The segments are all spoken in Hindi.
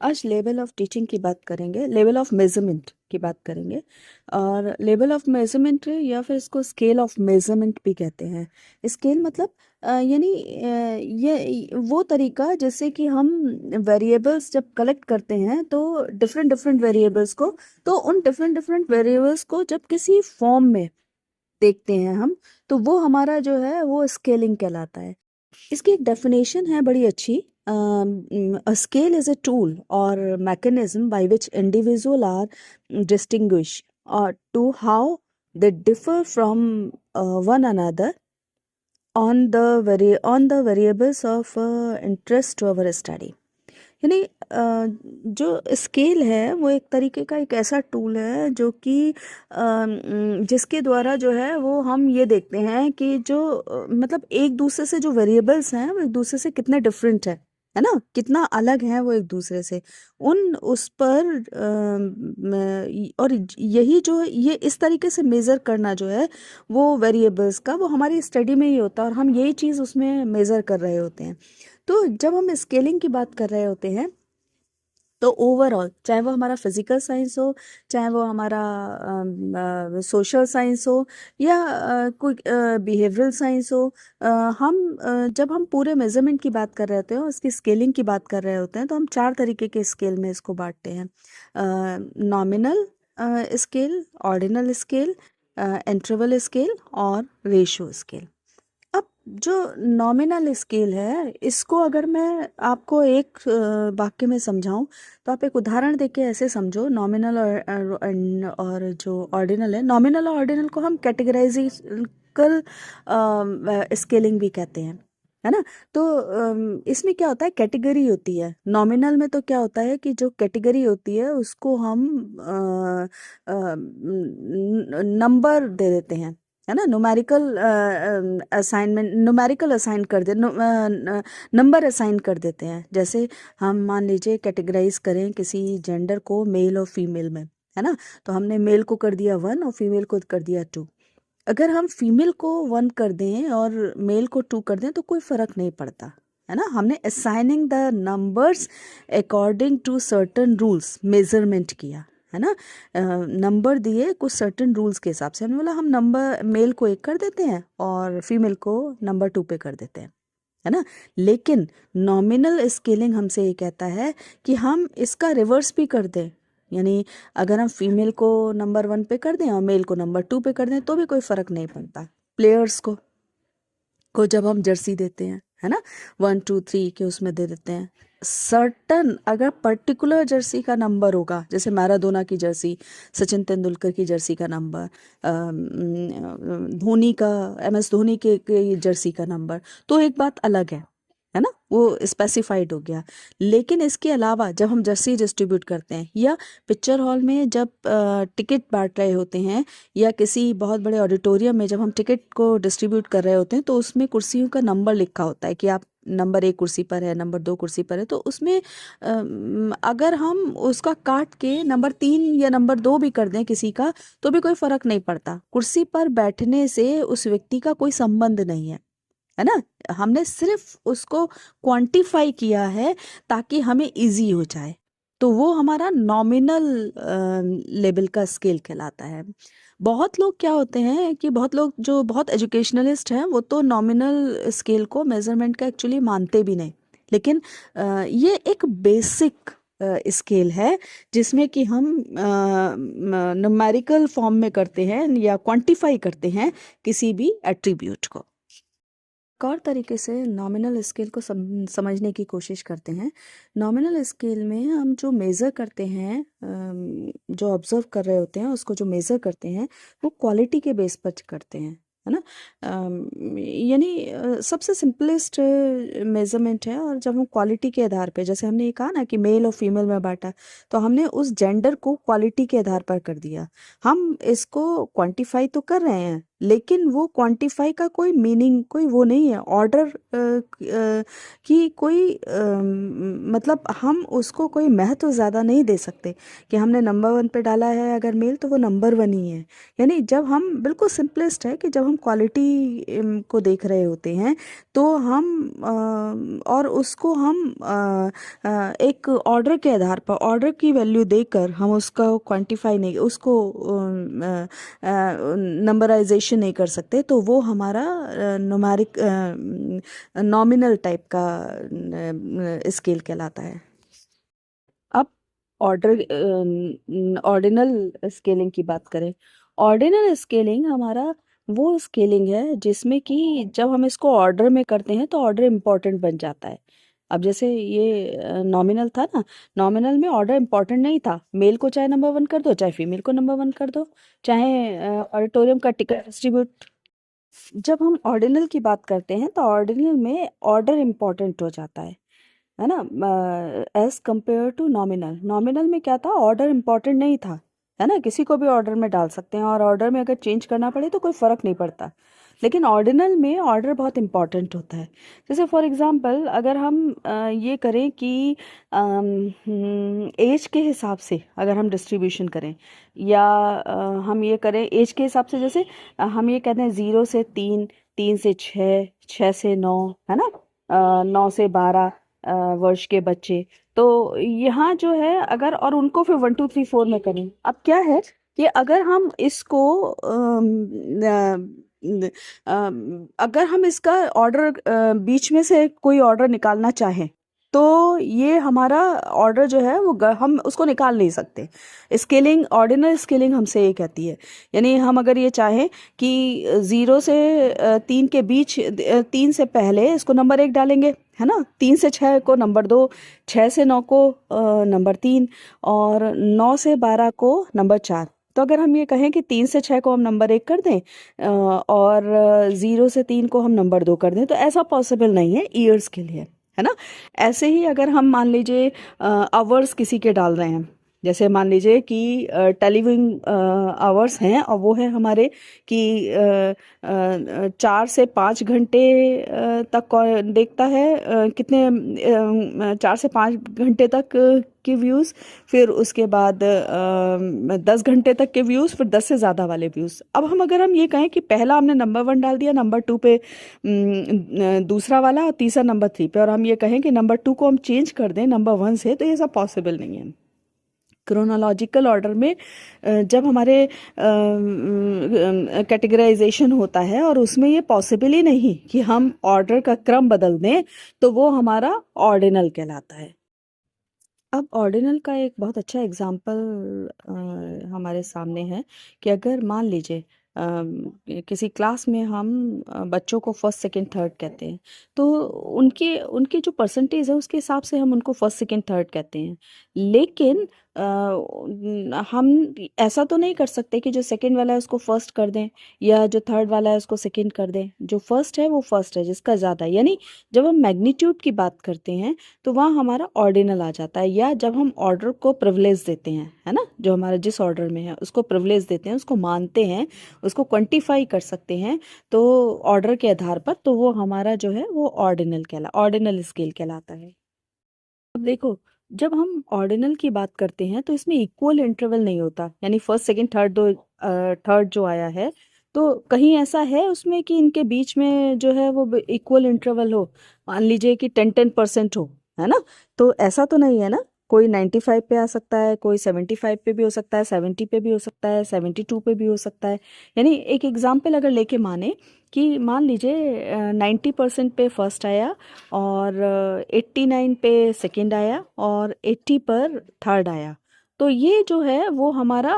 आज लेवल ऑफ टीचिंग की बात करेंगे, लेवल ऑफ मेजरमेंट की बात करेंगे। और लेवल ऑफ मेजरमेंट या फिर इसको स्केल ऑफ मेजरमेंट भी कहते हैं। स्केल मतलब यानी ये वो तरीका जिससे कि हम वेरिएबल्स जब कलेक्ट करते हैं तो डिफरेंट डिफरेंट वेरिएबल्स को, तो उन डिफरेंट डिफरेंट वेरिएबल्स को जब किसी फॉर्म में देखते हैं हम, तो वो हमारा जो है वो स्केलिंग कहलाता है। इसकी एक डेफिनेशन है बड़ी अच्छी। A scale is a tool or mechanism by which individual are distinguished to how they differ from one another on the variables of interest to our study। यानी जो स्केल है वो एक तरीके का एक ऐसा टूल है जो कि जिसके द्वारा जो है वो हम ये देखते हैं कि जो मतलब एक दूसरे से जो वेरिएबल्स हैं वो एक दूसरे से कितने डिफरेंट है ना, कितना अलग है वो एक दूसरे से, उन उस पर और यही जो ये इस तरीके से मेज़र करना जो है वो वेरिएबल्स का, वो हमारी स्टडी में ही होता है और हम यही चीज़ उसमें मेज़र कर रहे होते हैं। तो जब हम स्केलिंग की बात कर रहे होते हैं तो ओवरऑल, चाहे वो हमारा फिजिकल साइंस हो, चाहे वो हमारा सोशल साइंस हो, या कोई बिहेवियरल साइंस हो, जब हम पूरे मेजरमेंट की बात कर रहे होते हैं, उसकी स्केलिंग की बात कर रहे होते हैं, तो हम 4 तरीके के स्केल में इसको बांटते हैं। Nominal scale, ordinal scale, interval scale और रेशियो स्केल। अब जो नॉमिनल स्केल है, इसको अगर मैं आपको एक वाक्य में समझाऊं, तो आप एक उदाहरण देके ऐसे समझो। नॉमिनल और जो ऑर्डिनल है, नॉमिनल और ऑर्डिनल को हम कैटेगराइजिकल स्केलिंग भी कहते हैं, है ना। तो इसमें क्या होता है, कैटेगरी होती है। नॉमिनल में तो क्या होता है कि जो कैटेगरी होती है उसको हम नंबर दे देते हैं, है ना। न्यूमेरिकल असाइनमेंट, न्यूमेरिकल असाइन कर दे, नंबर असाइन कर देते हैं। जैसे हम मान लीजिए कैटेगराइज करें किसी जेंडर को मेल और फीमेल में, है ना, तो हमने मेल को कर दिया 1 और फीमेल को कर दिया 2। अगर हम फीमेल को 1 कर दें और मेल को 2 कर दें तो कोई फर्क नहीं पड़ता, है ना। हमने assigning the numbers according to certain rules measurement किया, है ना। नंबर दिए कुछ सर्टन रूल्स के हिसाब से, हमने बोला हम नंबर मेल को 1 कर देते हैं और फीमेल को नंबर 2 पे कर देते हैं, है ना। लेकिन नॉमिनल स्केलिंग हमसे ये कहता है कि हम इसका रिवर्स भी कर दें, यानी अगर हम फीमेल को नंबर 1 पे कर दें और मेल को नंबर 2 पे कर दें तो भी कोई फर्क नहीं पड़ता। प्लेयर्स को जब हम जर्सी देते हैं, है ना, 1 2 3 के उसमें दे देते हैं, सर्टन अगर पर्टिकुलर जर्सी का नंबर होगा, जैसे मैराडोना की जर्सी, सचिन तेंदुलकर की जर्सी का नंबर, धोनी का, MS धोनी के जर्सी का नंबर, तो एक बात अलग है ना, वो स्पेसिफाइड हो गया। लेकिन इसके अलावा जब हम जर्सी डिस्ट्रीब्यूट करते हैं या पिक्चर हॉल में जब टिकट बांट रहे होते हैं, या किसी बहुत बड़े ऑडिटोरियम में जब हम टिकट को डिस्ट्रीब्यूट कर रहे होते हैं, तो उसमें कुर्सियों का नंबर लिखा होता है कि आप नंबर 1 कुर्सी पर है, नंबर 2 कुर्सी पर है। तो उसमें अगर हम उसका काट के नंबर 3 या नंबर 2 भी कर दें किसी का, तो भी कोई फर्क नहीं पड़ता। कुर्सी पर बैठने से उस व्यक्ति का कोई संबंध नहीं है ना। हमने सिर्फ उसको क्वांटिफाई किया है ताकि हमें इजी हो जाए, तो वो हमारा नॉमिनल लेवल का स्केल कहलाता है। बहुत लोग क्या होते हैं कि बहुत लोग जो बहुत एजुकेशनलिस्ट हैं वो तो नॉमिनल स्केल को मेजरमेंट का एक्चुअली मानते भी नहीं। लेकिन ये एक बेसिक स्केल है जिसमें कि हम न्यूमेरिकल फॉर्म में करते हैं या क्वांटिफाई करते हैं किसी भी एट्रीब्यूट को। एक और तरीके से नॉमिनल स्केल को समझने की कोशिश करते हैं। नॉमिनल स्केल में हम जो मेज़र करते हैं, जो ऑब्जर्व कर रहे होते हैं, उसको जो मेज़र करते हैं वो क्वालिटी के बेस पर करते हैं, है ना। यानी सबसे सिंपलेस्ट मेज़रमेंट है। और जब हम क्वालिटी के आधार पे, जैसे हमने ये कहा ना कि मेल और फीमेल में बांटा, तो हमने उस जेंडर को क्वालिटी के आधार पर कर दिया। हम इसको क्वांटिफाई तो कर रहे हैं लेकिन वो क्वांटिफाई का कोई मीनिंग, कोई वो नहीं है ऑर्डर की कोई मतलब हम उसको कोई महत्व ज़्यादा नहीं दे सकते कि हमने नंबर वन पे डाला है अगर मेल तो वो नंबर वन ही है। यानी जब हम बिल्कुल सिंपलेस्ट है कि जब हम क्वालिटी को देख रहे होते हैं तो हम और उसको हम एक ऑर्डर के आधार पर ऑर्डर की वैल्यू देकर हम उसका क्वांटिफाई नहीं, उसको नंबराइजेशन नहीं कर सकते, तो वो हमारा न्यूमेरिक नॉमिनल टाइप का स्केल कहलाता है। अब ऑर्डर ऑर्डिनल स्केलिंग की बात करें, ऑर्डिनल स्केलिंग हमारा वो स्केलिंग है जिसमें कि जब हम इसको ऑर्डर में करते हैं तो ऑर्डर इम्पॉर्टेंट बन जाता है। अब जैसे ये नॉमिनल था ना, नॉमिनल में ऑर्डर इम्पॉर्टेंट नहीं था, मेल को चाहे नंबर वन कर दो चाहे फीमेल को नंबर वन कर दो, चाहे ऑडिटोरियम का टिकट डिस्ट्रीब्यूट। जब हम ऑर्डिनल की बात करते हैं तो ऑर्डिनल में ऑर्डर इम्पॉर्टेंट हो जाता है ना, as compare to nominal. Nominal में क्या था, ऑर्डर इम्पॉर्टेंट नहीं था, है ना, किसी को भी ऑर्डर में डाल सकते हैं और ऑर्डर में अगर चेंज करना पड़े तो कोई फ़र्क नहीं पड़ता। लेकिन ऑर्डिनल में ऑर्डर बहुत इंपॉर्टेंट होता है। जैसे फॉर एग्जांपल अगर हम ये करें कि एज के हिसाब से अगर हम डिस्ट्रीब्यूशन करें या हम ये करें एज के हिसाब से, जैसे हम ये कहते हैं 0 से 3, 3 से 6, 6 से 9, है ना, 9 से 12 वर्ष के बच्चे। तो यहाँ जो है अगर और उनको फिर 1 2 3 4 में करें, अब क्या है कि अगर हम इसको अगर हम इसका ऑर्डर बीच में से कोई ऑर्डर निकालना चाहें तो ये हमारा ऑर्डर जो है वो हम उसको निकाल नहीं सकते। स्केलिंग, ऑर्डिनल स्केलिंग हमसे ये कहती है, यानी हम अगर ये चाहें कि 0 से 3 के बीच 3 से पहले इसको नंबर 1 डालेंगे, है ना, 3 से 6 को नंबर 2, 6 से 9 को नंबर 3 और 9 से 12 को नंबर 4। तो अगर हम ये कहें कि 3 से 6 को हम नंबर 1 कर दें और 0 से 3 को हम नंबर 2 कर दें, तो ऐसा पॉसिबल नहीं है ईयर्स के लिए, है ना। ऐसे ही अगर हम मान लीजिए आवर्स किसी के डाल रहे हैं, जैसे मान लीजिए कि टेलीविजन आवर्स हैं और वो है हमारे कि 4 से 5 घंटे तक देखता है, कितने 4 से 5 घंटे तक के व्यूज़, फिर उसके बाद 10 घंटे तक के व्यूज़, फिर 10 से ज़्यादा वाले व्यूज़। अब अगर हम ये कहें कि पहला हमने नंबर 1 डाल दिया, नंबर 2 पे दूसरा वाला और तीसरा नंबर 3 पे, और हम ये कहें कि नंबर 2 को हम चेंज कर दें नंबर 1 से, तो ये सब पॉसिबल नहीं है। क्रोनोलॉजिकल ऑर्डर में जब हमारे कैटेगराइजेशन होता है और उसमें ये पॉसिबल ही नहीं कि हम ऑर्डर का क्रम बदल दें, तो वो हमारा ऑर्डिनल कहलाता है। अब ऑर्डिनल का एक बहुत अच्छा एग्जाम्पल हमारे सामने है कि अगर मान लीजिए किसी क्लास में हम बच्चों को फर्स्ट सेकंड थर्ड कहते हैं, तो उनके उनके जो परसेंटेज है उसके हिसाब से हम उनको फर्स्ट सेकंड थर्ड कहते हैं। लेकिन हम ऐसा तो नहीं कर सकते कि जो सेकंड वाला है उसको फर्स्ट कर दें या जो थर्ड वाला है उसको सेकंड कर दें। जो फर्स्ट है वो फर्स्ट है, जिसका ज़्यादा है। यानी जब हम मैग्नीट्यूड की बात करते हैं तो वहाँ हमारा ऑर्डिनल आ जाता है, या जब हम ऑर्डर को प्रिविलेज देते हैं, है ना, जो हमारा जिस ऑर्डर में है उसको प्रिविलेज देते हैं, उसको मानते हैं, उसको क्वांटिफाई कर सकते हैं तो ऑर्डर के आधार पर, तो वो हमारा जो है वो ऑर्डिनल स्केल कहलाता है। अब देखो, जब हम ऑर्डिनल की बात करते हैं तो इसमें इक्वल इंटरवल नहीं होता, यानी फर्स्ट सेकंड थर्ड दो थर्ड जो आया है तो कहीं ऐसा है उसमें कि इनके बीच में जो है वो इक्वल इंटरवल हो, मान लीजिए कि 10-10% हो, है ना। तो ऐसा तो नहीं है ना, कोई 95 पे आ सकता है, कोई 75 पे भी हो सकता है, 70 पे भी हो सकता है, 72 पे भी हो सकता है। यानी एक एग्जाम्पल अगर लेके माने कि मान लीजिए 90% पे फर्स्ट आया और 89 पे सेकंड आया और 80 पर थर्ड आया, तो ये जो है वो हमारा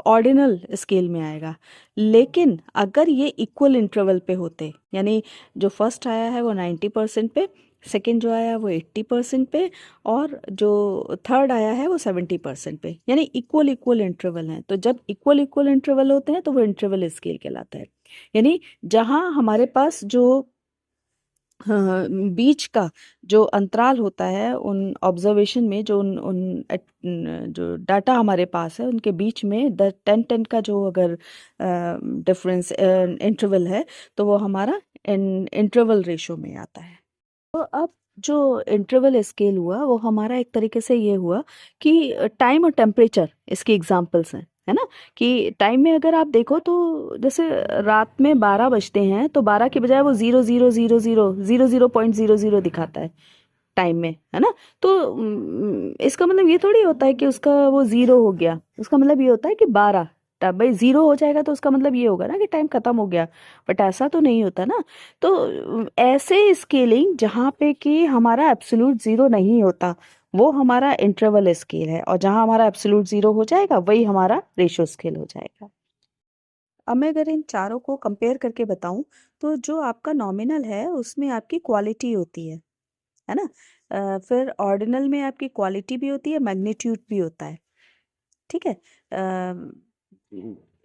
ऑर्डिनल स्केल में आएगा। लेकिन अगर ये इक्वल इंटरवल पे होते, यानी जो फर्स्ट आया है वो 90% पे, सेकंड जो आया वो 80% पे और जो थर्ड आया है वो 70% पे, यानी इक्वल इक्वल इंटरवल हैं। तो जब इक्वल इक्वल इंटरवल होते हैं तो वो इंटरवल स्केल कहलाता है। यानी जहाँ हमारे पास जो हाँ, बीच का जो अंतराल होता है उन ऑब्जर्वेशन में, जो जो डाटा हमारे पास है उनके बीच में 10-10 का जो अगर डिफरेंस इंटरवल है, तो वो हमारा इंटरवल रेशो में आता है। तो अब जो इंटरवल स्केल हुआ वो हमारा एक तरीके से ये हुआ कि टाइम और टेम्परेचर इसके एग्जांपल्स हैं, है ना। कि टाइम में अगर आप देखो तो जैसे रात में 12 बजते हैं तो 12 के बजाय वो 00000000.00 दिखाता है टाइम में, है ना। तो इसका मतलब ये थोड़ी होता है कि उसका वो जीरो हो गया, उसका मतलब ये होता है कि 12, तब भाई जीरो हो जाएगा तो उसका मतलब ये होगा ना कि टाइम खत्म हो गया, बट ऐसा तो नहीं होता ना। तो ऐसे स्केलिंग जहाँ पे कि हमारा एब्सोल्यूट जीरो नहीं होता, वो हमारा इंटरवल स्केल है, और जहाँ हमारा एब्सोल्यूट जीरो हो जाएगा वही हमारा रेशियो स्केल हो जाएगा। अब मैं अगर इन चारों को कंपेयर करके बताऊं, तो जो आपका नॉमिनल है उसमें आपकी क्वालिटी होती है ना। फिर ऑर्डिनल में आपकी क्वालिटी भी होती है, मैग्नीट्यूड भी होता है, ठीक है।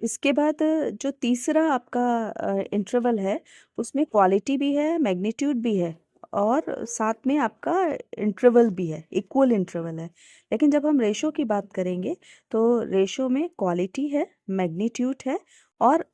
इसके बाद जो तीसरा आपका इंटरवल है, उसमें क्वालिटी भी है, मैग्नीट्यूड भी है, और साथ में आपका इंटरवल भी है, इक्वल इंटरवल है। लेकिन जब हम रेशो की बात करेंगे तो रेशो में क्वालिटी है, मैग्नीट्यूड है, और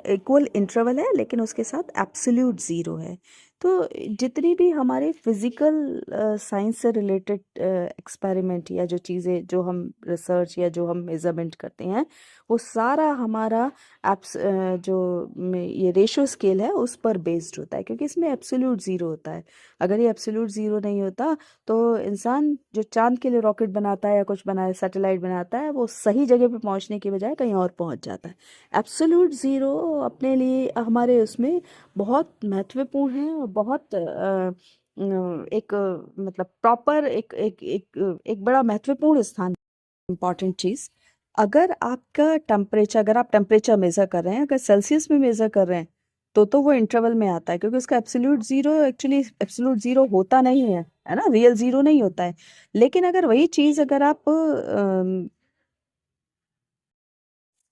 इक्वल इंटरवल है, लेकिन उसके साथ एब्सोल्यूट ज़ीरो है। तो जितनी भी हमारे फिजिकल साइंस से रिलेटेड एक्सपेरिमेंट या जो चीज़ें जो हम रिसर्च या जो हम मेजरमेंट करते हैं, वो सारा हमारा जो ये रेशो स्केल है उस पर बेस्ड होता है, क्योंकि इसमें एब्सोल्यूट ज़ीरो होता है। अगर ये एब्सोल्यूट ज़ीरो नहीं होता तो इंसान जो चांद के लिए रॉकेट बनाता है या कुछ बनाए सैटेलाइट बनाता है, वो सही जगह पे पहुंचने के बजाय कहीं और पहुंच जाता है। एब्सोल्यूट ज़ीरो अपने लिए हमारे उसमें बहुत महत्वपूर्ण है, और बहुत एक मतलब प्रॉपर एक बड़ा महत्वपूर्ण स्थान, इम्पॉर्टेंट चीज़। अगर आप टेम्परेचर मेज़र कर रहे हैं, अगर सेल्सियस में मेज़र कर रहे हैं, तो वो इंटरवल में आता है, क्योंकि उसका absolute zero actually absolute zero होता नहीं है ना, रियल ज़ीरो नहीं होता है। लेकिन अगर वही चीज़ अगर आप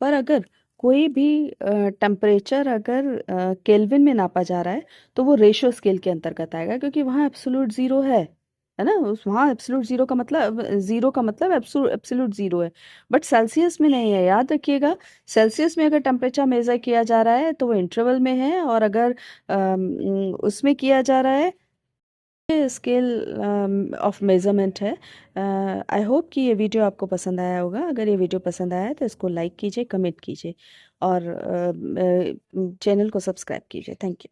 पर अगर कोई भी टेम्परेचर अगर केल्विन में नापा जा रहा है, तो वो रेशियो स्केल के अंतर्गत आएगा, क्योंकि वहाँ एब्सोल्यूट ज़ीरो है ना। उस वहाँ एब्सोल्यूट ज़ीरो का मतलब एब्सोल्यूट ज़ीरो है। बट सेल्सियस में नहीं है, याद रखिएगा। सेल्सियस में अगर टेम्परेचर मेज़र किया जा रहा है तो वो इंटरवल में है, और अगर उसमें किया जा रहा है स्केल ऑफ मेजरमेंट है। आई होप कि ये वीडियो आपको पसंद आया होगा। अगर ये वीडियो पसंद आया है तो इसको लाइक कीजिए, कमेंट कीजिए, और चैनल को सब्सक्राइब कीजिए। Thank you.